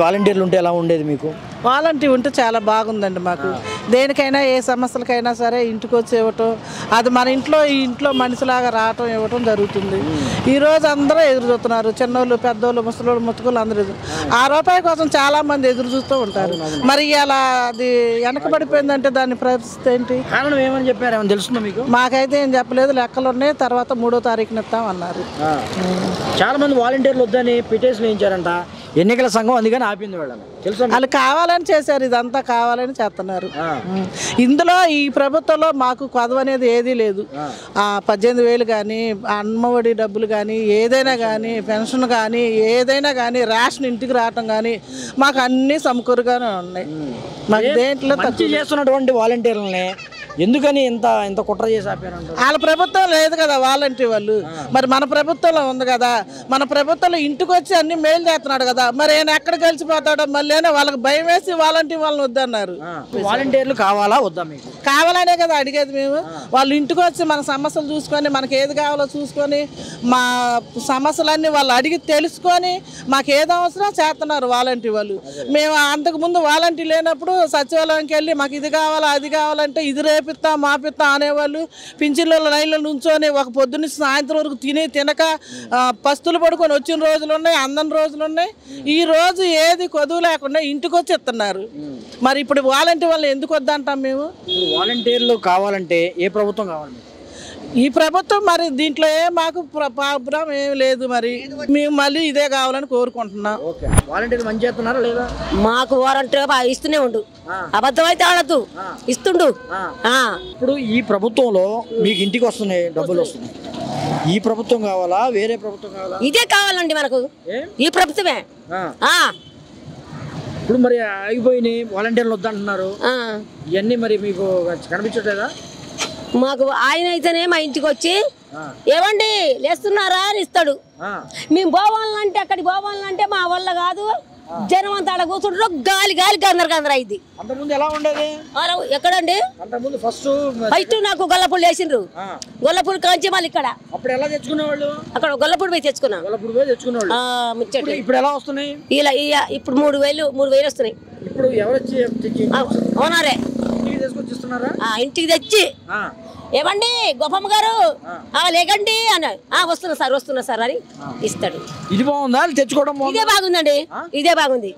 వాలంటీర్లు ఉంటే ఎలా ఉండేది మీకు? వాలంటీర్ ఉంటే చాలా బాగుందండి మాకు. దేనికైనా ఏ సమస్యలకైనా సరే ఇంటికి వచ్చి ఇవ్వటం, అది మన ఇంట్లో మనిషిలాగా రావటం ఇవ్వటం జరుగుతుంది. ఈరోజు అందరూ ఎదురు చూస్తున్నారు, చిన్నోళ్ళు పెద్దోళ్ళు ముసలోళ్ళు ముతుకులు అందరూ ఆ రూపాయి కోసం చాలా మంది ఎదురు చూస్తూ ఉంటారు. మరి అలా అది వెనకబడిపోయిందంటే దాని పరిస్థితి ఏంటి? కారణం ఏమని చెప్పారు, ఏమని తెలుస్తుందా మీకు? మాకైతే ఏం చెప్పలేదు, లెక్కలు ఉన్నాయి, తర్వాత 3వ తారీఖున ఇస్తామన్నారు. చాలా మంది వాలంటీర్లు వద్దని పిటిషన్ వేయించారంట ఎన్నికల సంఘం, అందుకని ఆపింది వాళ్ళని తెలుసా? వాళ్ళు కావాలని చేశారు, ఇదంతా కావాలని చేస్తున్నారు. ఇందులో ఈ ప్రభుత్వంలో మాకు కొదవ అనేది ఏదీ లేదు. 18,000 కానీ, అమ్మఒడి డబ్బులు కానీ, ఏదైనా కానీ, పెన్షన్ కానీ, ఏదైనా కానీ, రేషన్ ఇంటికి రావటం కానీ మాకు అన్నీ సమకూరుగానే ఉన్నాయి. మాకు దేంట్లో తక్కువ చేస్తున్నటువంటి వాలంటీర్లని ఎందుకని ఇంత కుట్ర చేసి ఆపారంట? వాళ్ళ ప్రభుత్వం లేదు కదా వాలంటీర్ వాళ్ళు, మరి మన ప్రభుత్వంలో ఉంది కదా. మన ప్రభుత్వంలో ఇంటికి వచ్చి అన్ని మేలు చేస్తున్నాడు కదా, మరి ఆయన ఎక్కడ కలిసిపోతాడో మళ్ళీ వాళ్ళకి భయం వేసి వాలంటీర్ వాళ్ళని వద్దన్నారు. వాలంటీర్లు కావాలా వద్దా మీకు? కావాలనే కదా అడిగేది మేము. వాళ్ళు ఇంటికి వచ్చి మన సమస్యలు చూసుకొని, మనకి ఏది కావాలో చూసుకొని, మా సమస్యలన్నీ వాళ్ళు అడిగి తెలుసుకొని మాకు ఏది అవసరం చేస్తున్నారు వాలంటీర్ వాళ్ళు. మేము అంతకుముందు వాలంటీర్ లేనప్పుడు సచివాలయంకి వెళ్ళి మాకు ఇది కావాలా అది కావాలంటే ఇది రేపిస్తా మాపిస్తా అనేవాళ్ళు. పింఛన్ల లైన్లో నుంచొని ఒక పొద్దున్న సాయంత్రం వరకు తినక పస్తులు పడుకొని వచ్చిన రోజులు ఉన్నాయి, అందని రోజులు ఉన్నాయి. ఈ రోజు ఏది కొదువు లేకుండా ఇంటికి వచ్చి ఇస్తున్నారు. మరి ఇప్పుడు వాలంటీర్ వాళ్ళు ఎందుకు వద్దంటాం మేము? వాలంటీర్లు కావాలంటే ఏ ప్రభుత్వం కావాలి? ఈ ప్రభుత్వం మరి దీంట్లో మాకు ప్రాబ్లం ఏం లేదు, మరి మేము మళ్ళీ ఇదే కావాలని కోరుకుంటున్నాం. వాలంటీర్లు మంచి చేస్తున్నారా లేదా? మాకు వారంటీ ఇస్తూనే ఉండు, అబద్ధం అయితే ఆడద్దు, ఇస్తుండు. ఇప్పుడు ఈ ప్రభుత్వంలో మీకు ఇంటికి వస్తున్నాయి, డబ్బులు వస్తున్నాయి. ఈ ప్రభుత్వం కావాలా వేరే ప్రభుత్వం కావాలా? ఇదే కావాలండి మనకు, ఈ ప్రభుత్వమే. ఇప్పుడు మరి ఆగిపోయినాయి, వాలంటీర్లు వద్దంటున్నారు, ఇవన్నీ మరి మీకు కనిపించట్లేదా? మాకు ఆయన అయితేనే మా ఇంటికి వచ్చి ఏమండి లేస్తున్నారా అని ఇస్తాడు. మేము పోవాలంటే అక్కడికి పోవాలంటే మా వల్ల కాదు, జనం అంతా అక్కడ కూర్చుంటారు, గాలి గందర అయింది. ఎక్కడండి ఫస్ట్ నాకు గొల్లపూడి వేసిండ్రు, గొల్లపూడి కాంచి మళ్ళీ ఇక్కడ అక్కడ గొల్లపూడి పోయి తెచ్చుకున్నాం. ఇప్పుడు ఎలా వస్తున్నాయి? ఇలా ఇప్పుడు 3,000 వస్తున్నాయి. ఇప్పుడు ఎవరు అవునారే ఇంటికి తెచ్చి ఏమండి గొప్పమ్మ గారు లేకండి అని వస్తున్నా సార్ అని ఇస్తాడు. ఇది బాగుందా తెచ్చుకోవడం? ఇదే బాగుందండి, ఇదే బాగుంది.